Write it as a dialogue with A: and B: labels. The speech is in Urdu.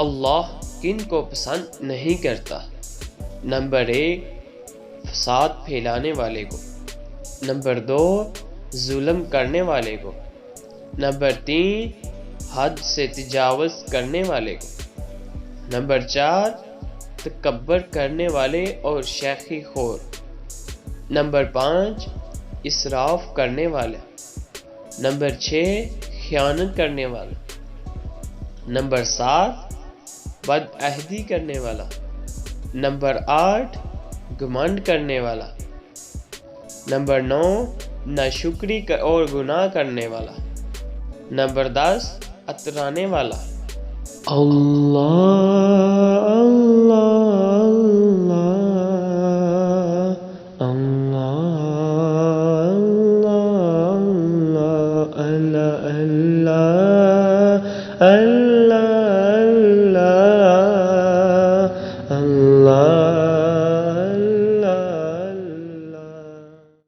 A: اللہ کن کو پسند نہیں کرتا؟ نمبر 1 فساد پھیلانے والے کو، نمبر 2 ظلم کرنے والے کو، نمبر 3 حد سے تجاوز کرنے والے کو، نمبر 4 تکبر کرنے والے اور شیخی خور، نمبر 5 اسراف کرنے والا، نمبر 6 خیانت کرنے والا، نمبر 7 بدعہدی کرنے والا، نمبر 8 گھمنڈ کرنے والا، نمبر 9 ناشکری اور گناہ کرنے والا، نمبر 10 اترانے والا۔ اللہ اللہ اللہ اللہ اللہ اللہ اللہ اللہ